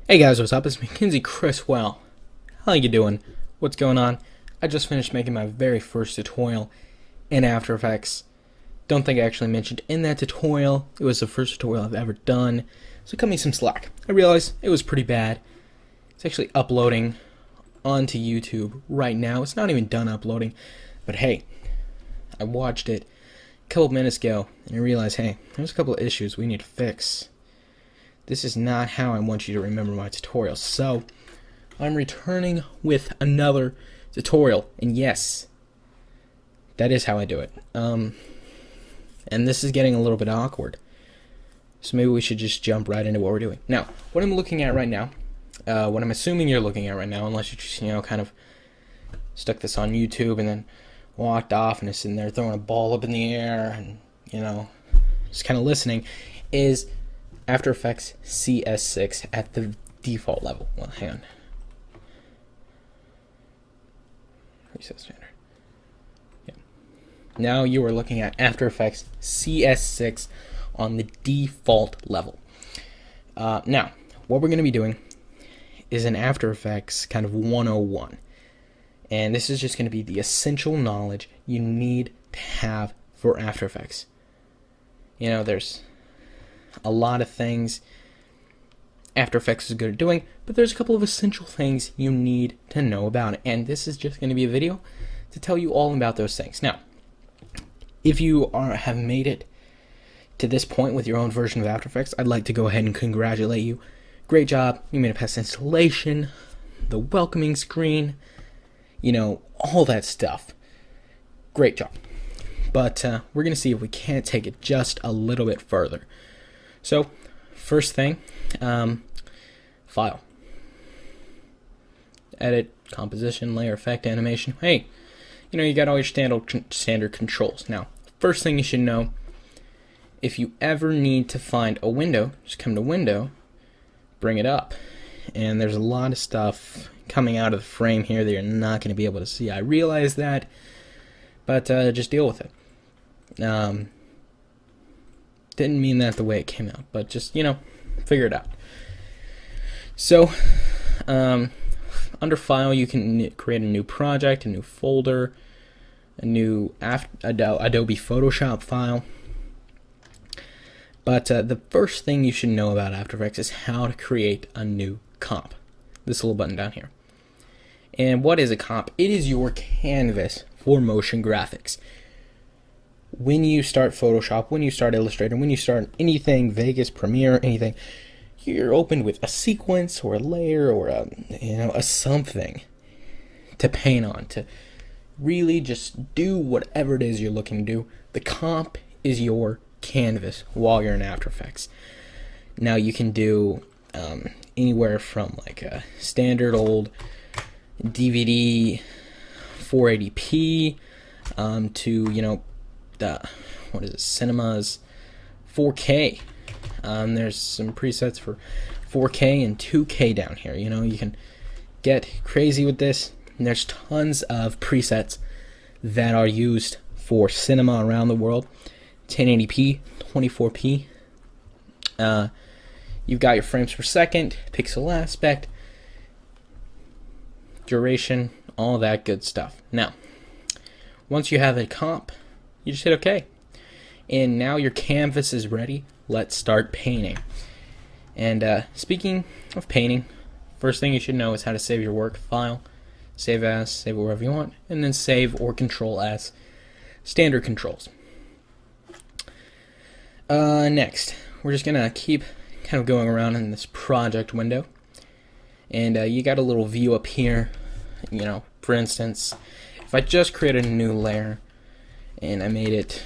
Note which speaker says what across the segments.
Speaker 1: Hey guys, what's up? It's Mackenzie Criswell. How you doing? What's going on? I just finished making my very first tutorial in After Effects. Don't think I actually mentioned in that tutorial. It was the first tutorial I've ever done, so cut me some slack. I realized it was pretty bad. It's actually uploading onto YouTube right now. It's not even done uploading, but hey, I watched it a couple minutes ago and I realized, hey, there's a couple of issues we need to fix. This is not how I want you to remember my tutorials. So, I'm returning with another tutorial. And yes, that is how I do it. And this is getting a little bit awkward. So maybe we should just jump right into what we're doing. Now, what I'm looking at right now, what I'm assuming you're looking at right now, unless you just, kind of stuck this on YouTube and then walked off and is sitting there throwing a ball up in the air and, just kind of listening, is After Effects CS6 at the default level. Well, hang on. Reset standard. Yeah. Now you are looking at After Effects CS6 on the default level. Now, what we're going to be doing is an After Effects kind of 101. And this is just going to be the essential knowledge you need to have for After Effects. There's a lot of things After Effects is good at doing, but there's a couple of essential things you need to know about it, and this is just going to be a video to tell you all about those things. Now, if you have made it to this point with your own version of After Effects, I'd like to go ahead and congratulate you. Great job. You made it past installation, the welcoming screen, all that stuff. Great job. But we're going to see if we can't take it just a little bit further. So, first thing, file, edit, composition, layer, effect, animation. Hey, you got all your standard controls. Now, first thing you should know, if you ever need to find a window, just come to Window, bring it up, and there's a lot of stuff coming out of the frame here that you're not going to be able to see. I realize that, but just deal with it. Didn't mean that the way it came out, but just, figure it out. So, under File, you can create a new project, a new folder, a new Adobe Photoshop file. But the first thing you should know about After Effects is how to create a new comp. This little button down here. And what is a comp? It is your canvas for motion graphics. When you start Photoshop, when you start Illustrator, when you start anything, Vegas, Premiere, anything, you're opened with a sequence or a layer or a something to paint on, to really just do whatever it is you're looking to do. The comp is your canvas while you're in After Effects. Now you can do anywhere from like a standard old DVD 480p to what is it, Cinema's 4K. There's some presets for 4K and 2K down here. You can get crazy with this. And there's tons of presets that are used for cinema around the world. 1080p, 24p. You've got your frames per second, pixel aspect, duration, all that good stuff. Now, once you have a comp, you just hit OK. And now your canvas is ready. Let's start painting. And speaking of painting, first thing you should know is how to save your work. File, save as, save it wherever you want, and then save or control as. Standard controls. Next, we're just going to keep kind of going around in this project window. And you got a little view up here. For instance, if I just created a new layer and I made it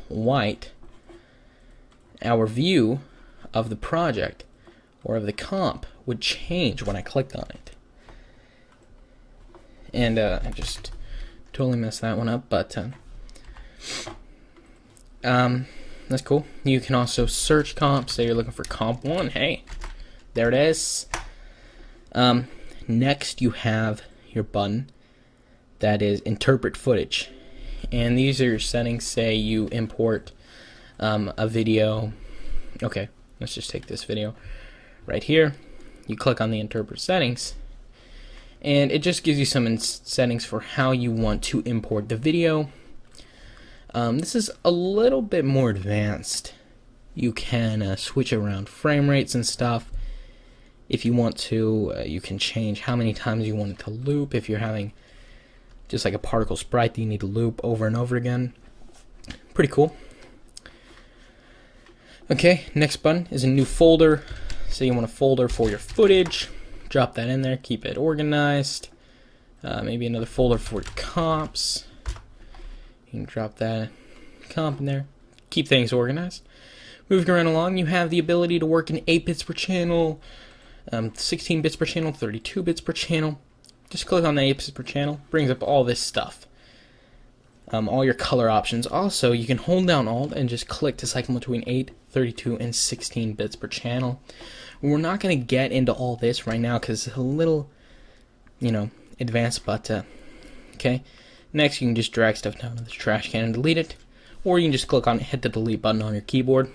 Speaker 1: white, our view of the project or of the comp would change when I clicked on it. And I just totally messed that one up, but that's cool. You can also search comp. Say you're looking for comp 1. Hey, there it is. Next, you have your button that is interpret footage. And these are your settings. Say you import a video. Okay, let's just take this video right here. you click on the interpret settings, and it just gives you some settings for how you want to import the video. This is a little bit more advanced. You can switch around frame rates and stuff. If you want to, you can change how many times you want it to loop. If you're having just like a particle sprite that you need to loop over and over again. Pretty cool. Okay, next button is a new folder. So you want a folder for your footage. Drop that in there, keep it organized. Maybe another folder for your comps. You can drop that comp in there. Keep things organized. Moving around along, you have the ability to work in 8 bits per channel, 16 bits per channel, 32 bits per channel. Just click on the 8 bits per channel, brings up all this stuff. All your color options. Also, you can hold down Alt and just click to cycle between 8, 32, and 16 bits per channel. We're not going to get into all this right now because it's a little, advanced, but okay. Next, you can just drag stuff down to the trash can and delete it, or you can just click on it, hit the delete button on your keyboard.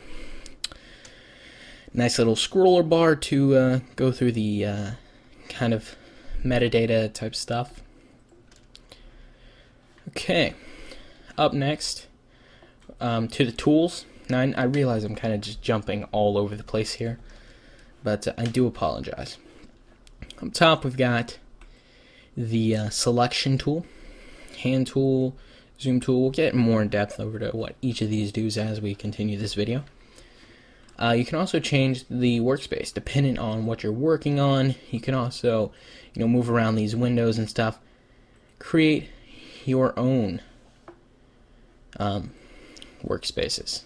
Speaker 1: Nice little scroller bar to go through the kind of metadata type stuff. Okay, up next to the tools. Now I realize I'm kind of just jumping all over the place here, but I do apologize. Up top we've got the selection tool, hand tool, zoom tool. We'll get more in depth over to what each of these does as we continue this video. You can also change the workspace depending on what you're working on. You can also, move around these windows and stuff. Create your own workspaces.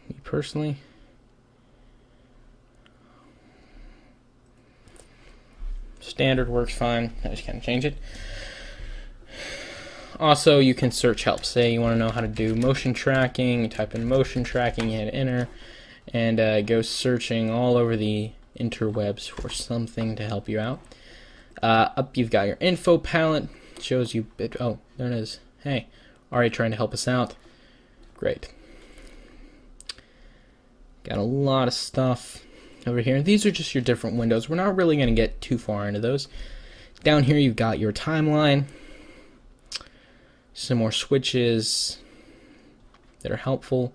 Speaker 1: Me personally, standard works fine. I just kind of change it. Also, you can search help. Say you want to know how to do motion tracking, you type in motion tracking, you hit enter, and go searching all over the interwebs for something to help you out. Up you've got your info palette. Shows you, oh, there it is. Hey, already trying to help us out. Great. Got a lot of stuff over here. These are just your different windows. We're not really going to get too far into those. Down here you've got your timeline. Some more switches that are helpful.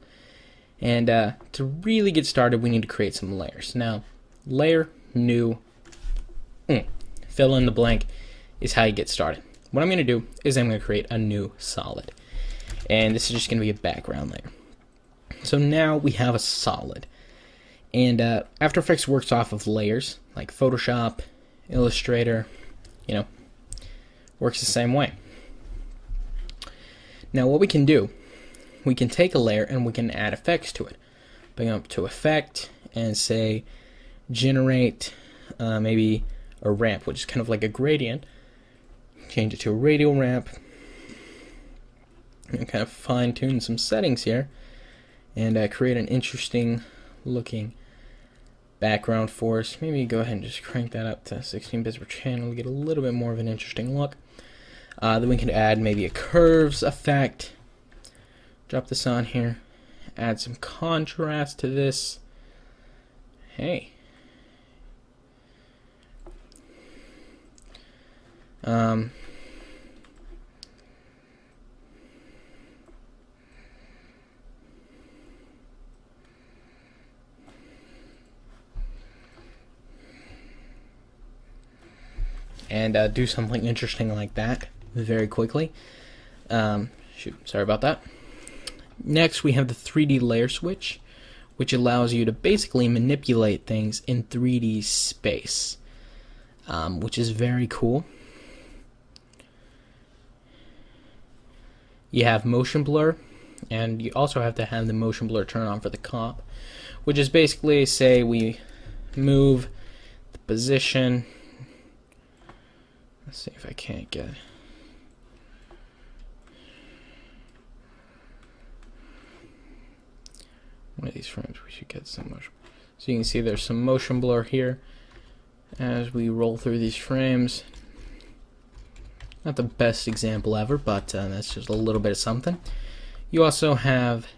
Speaker 1: And to really get started, we need to create some layers. Now, layer, new, fill in the blank is how you get started. What I'm going to do is I'm going to create a new solid. And this is just going to be a background layer. So now we have a solid. And After Effects works off of layers, like Photoshop, Illustrator, works the same way. Now what we can do, we can take a layer and we can add effects to it. Bring up to effect and say generate maybe a ramp, which is kind of like a gradient. Change it to a radial ramp. And kind of fine tune some settings here. And create an interesting looking background for us. Maybe go ahead and just crank that up to 16 bits per channel to get a little bit more of an interesting look. Then we can add maybe a curves effect. Drop this on here. Add some contrast to this. Hey. And do something interesting like that very quickly. Shoot, sorry about that. Next, we have the 3D layer switch, which allows you to basically manipulate things in 3D space, which is very cool. You have motion blur, and you also have to have the motion blur turn on for the comp, which is basically, say we move the position. Let's see if I can't get one of these frames. We should get some motion. So you can see there's some motion blur here as we roll through these frames. Not the best example ever, but that's just a little bit of something. You also have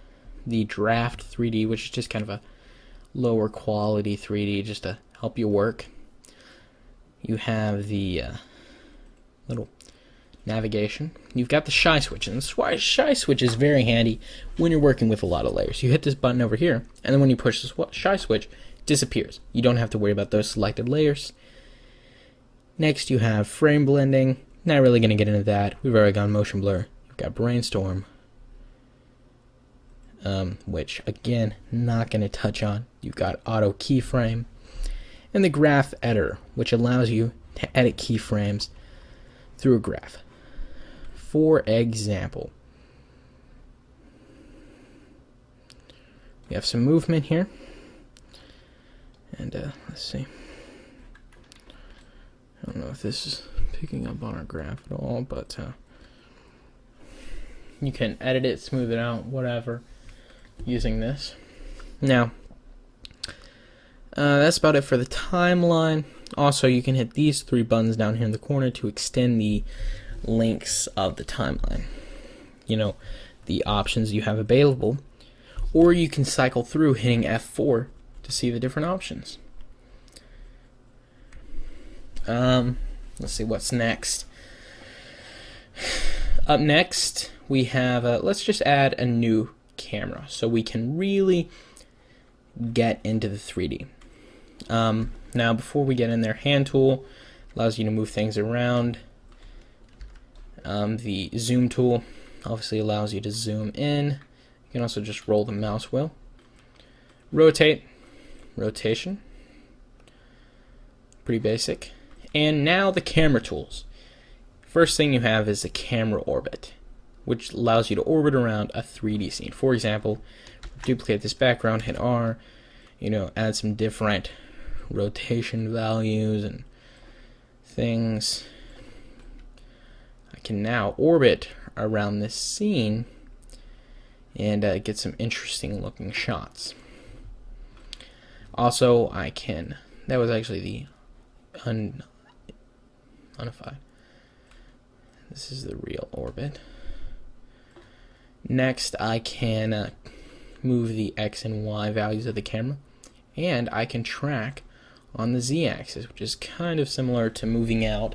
Speaker 1: the draft 3D, which is just kind of a lower quality 3D just to help you work. You have the little navigation. You've got the shy switch, and the shy switch is very handy when you're working with a lot of layers. You hit this button over here, and then when you push the shy switch, it disappears. You don't have to worry about those selected layers. Next, you have frame blending. Not really going to get into that. We've already gone motion blur. You've got brainstorm, which again, not going to touch on. You've got auto keyframe, and the graph editor, which allows you to edit keyframes through a graph. For example, we have some movement here, and let's see. I don't know if this is picking up on our graph at all, but you can edit it, smooth it out, whatever, using this. Now, that's about it for the timeline. Also, you can hit these 3 buttons down here in the corner to extend the lengths of the timeline. You know, the options you have available. Or you can cycle through hitting F4 to see the different options. Let's see what's next. Up next, we have, let's just add a new camera so we can really get into the 3D. Now, before we get in there, hand tool allows you to move things around. The zoom tool obviously allows you to zoom in. You can also just roll the mouse wheel. Rotate, rotation, pretty basic. And now the camera tools. First thing you have is the camera orbit, which allows you to orbit around a 3D scene. For example, duplicate this background, hit R, add some different rotation values and things. I can now orbit around this scene and get some interesting looking shots. Also, I can, that was actually the unified. This is the real orbit. Next, I can move the X and Y values of the camera, and I can track on the Z-axis, which is kind of similar to moving out,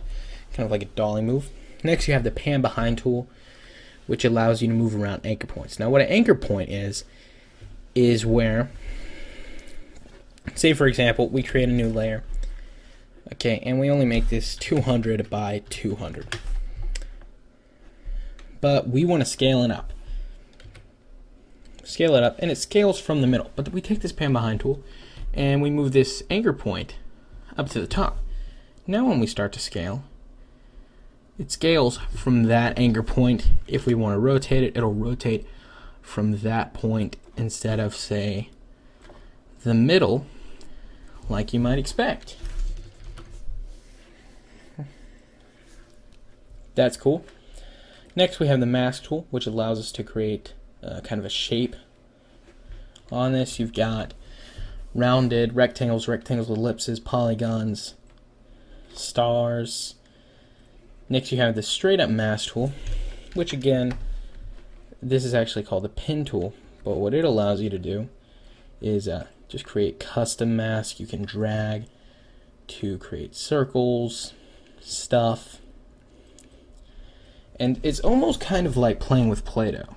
Speaker 1: kind of like a dolly move. Next, you have the pan behind tool, which allows you to move around anchor points. Now, what an anchor point is where, say for example, we create a new layer, okay, and we only make this 200 by 200, but we want to scale it up. Scale it up, and it scales from the middle. But we take this pan behind tool, and we move this anchor point up to the top. Now, when we start to scale, it scales from that anchor point. If we want to rotate it, it'll rotate from that point instead of, say, the middle, like you might expect. That's cool. Next, we have the mask tool, which allows us to create kind of a shape. On this, you've got rounded rectangles, ellipses, polygons, stars. Next, you have the straight up mask tool, which again, this is actually called the pin tool, but what it allows you to do is just create custom masks. You can drag to create circles, stuff, and it's almost kind of like playing with Play-Doh.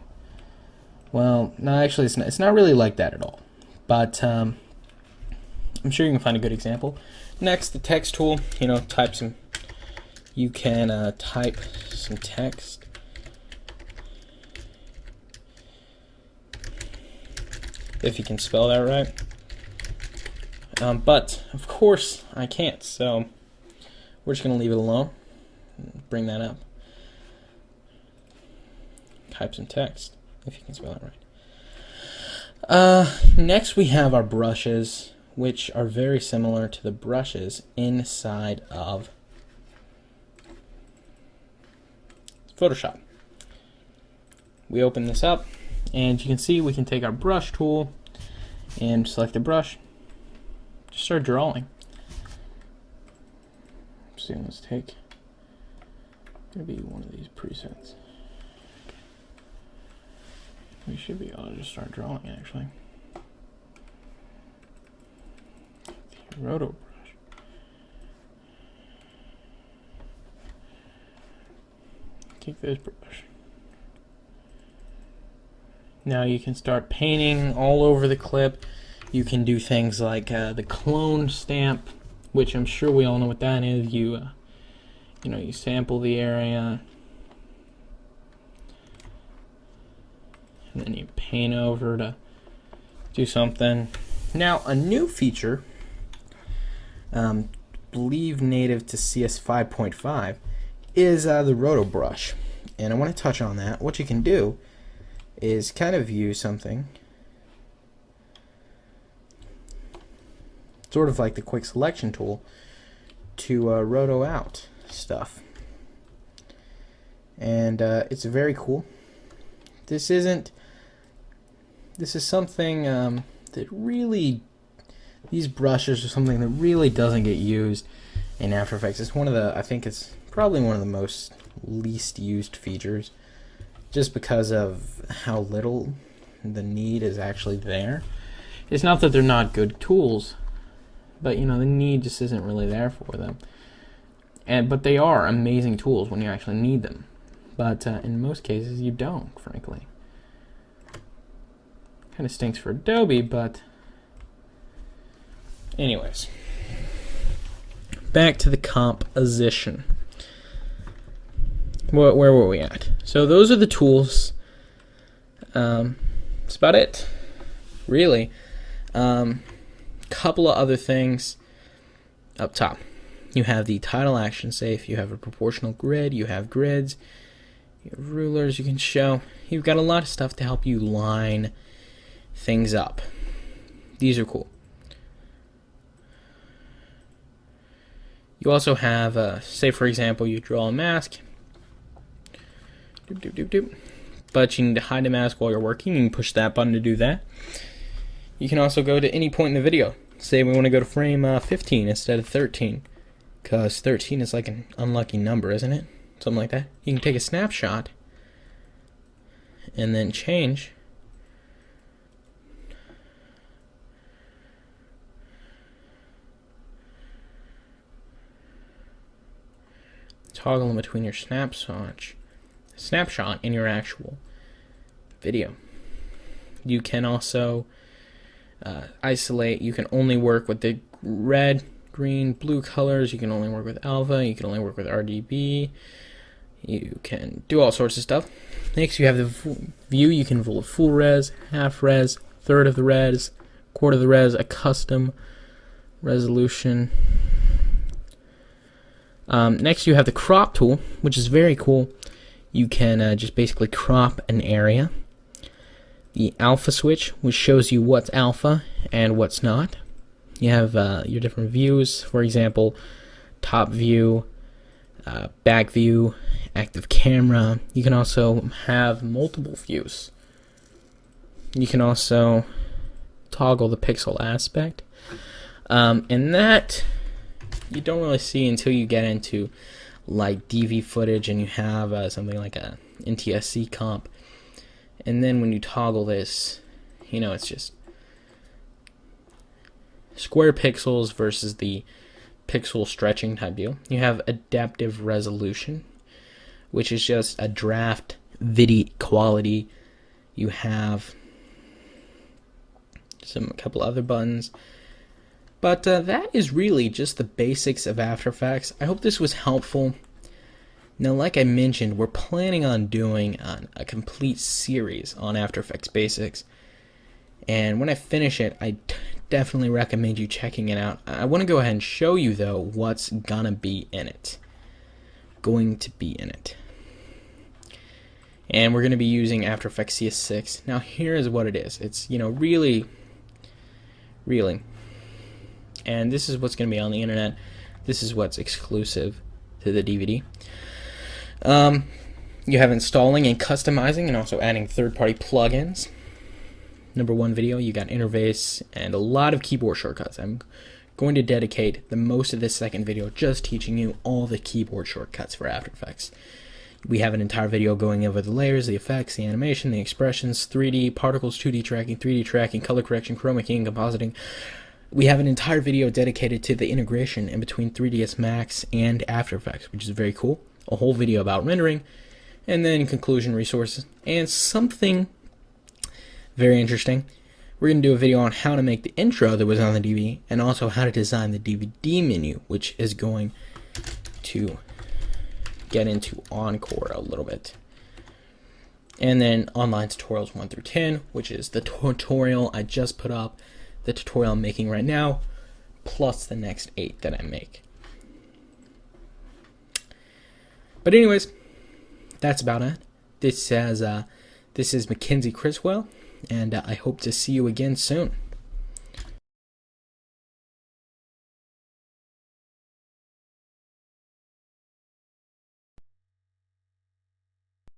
Speaker 1: Well, no, actually, it's not really like that at all, but I'm sure you can find a good example. Next, the text tool. Type some. You can type some text. If you can spell that right. But, of course, I can't, so we're just going to leave it alone. Bring that up. Type some text, if you can spell that right. Next, we have our brushes, which are very similar to the brushes inside of Photoshop. We open this up, and you can see we can take our brush tool and select a brush. Just start drawing. So let's take, gonna be one of these presets. We should be able to just start drawing, actually. The roto brush. Take this brush. Now you can start painting all over the clip. You can do things like the clone stamp, which I'm sure we all know what that is. You know, you sample the area, and then you paint over to do something. Now, a new feature, believe native to CS 5.5, is the roto brush, and I want to touch on that. What you can do is kind of use something sort of like the quick selection tool to roto out stuff, and it's very cool. This is something that really, these brushes are something that really doesn't get used in After Effects. It's one of the, I think it's probably one of the most least used features, just because of how little the need is actually there. It's not that they're not good tools, but you know, the need just isn't really there for them. But they are amazing tools when you actually need them. But in most cases, you don't, frankly. Kind of stinks for Adobe, but anyways. Back to the composition. Where were we at? So those are the tools. That's about it, really. Couple of other things up top. You have the title action safe. You have a proportional grid. You have grids. You have rulers you can show. You've got a lot of stuff to help you line things up. These are cool. You also have, say for example, you draw a mask. Doop, doop, doop, doop. But you need to hide the mask while you're working. You can push that button to do that. You can also go to any point in the video. Say we want to go to frame 15 instead of 13, because 13 is like an unlucky number, isn't it? Something like that. You can take a snapshot and then change. Toggle in between your snapshot and your actual video. You can also isolate. You can only work with the red, green, blue colors. You can only work with alpha. You can only work with RGB. You can do all sorts of stuff. Next, you have the view. You can roll full res, half res, third of the res, quarter of the res, a custom resolution. Next, you have the crop tool, which is very cool. You can just basically crop an area. The alpha switch, which shows you what's alpha and what's not. You have your different views, for example, top view, back view, active camera. You can also have multiple views. You can also toggle the pixel aspect. And that you don't really see until you get into like DV footage and you have something like a NTSC comp. And then when you toggle this, you know, it's just square pixels versus the pixel stretching type deal. You have adaptive resolution, which is just a draft video quality. You have a couple other buttons. But that is really just the basics of After Effects. I hope this was helpful. Now, like I mentioned, we're planning on doing a complete series on After Effects basics. And when I finish it, I definitely recommend you checking it out. I want to go ahead and show you, though, what's gonna be in it. And we're going to be using After Effects CS6. Now, here is what it is. It's, you know, really. And this is what's going to be on the internet. This is what's exclusive to the DVD. You have installing and customizing and also adding third-party plugins. Number one video, you got interface and a lot of keyboard shortcuts. I'm going to dedicate the most of this second video just teaching you all the keyboard shortcuts for After Effects. We have an entire video going over the layers, the effects, the animation, the expressions, 3D, particles, 2D tracking, 3D tracking, color correction, chroma keying, compositing. We have an entire video dedicated to the integration in between 3ds Max and After Effects, which is very cool. A whole video about rendering, and then conclusion, resources, and something very interesting. We're going to do a video on how to make the intro that was on the DVD, and also how to design the DVD menu, which is going to get into Encore a little bit. And then online tutorials 1 through 10, which is the tutorial I just put up, the tutorial I'm making right now, plus the next 8 that I make. But anyways, that's about it. This is Mackenzie Criswell, and I hope to see you again soon.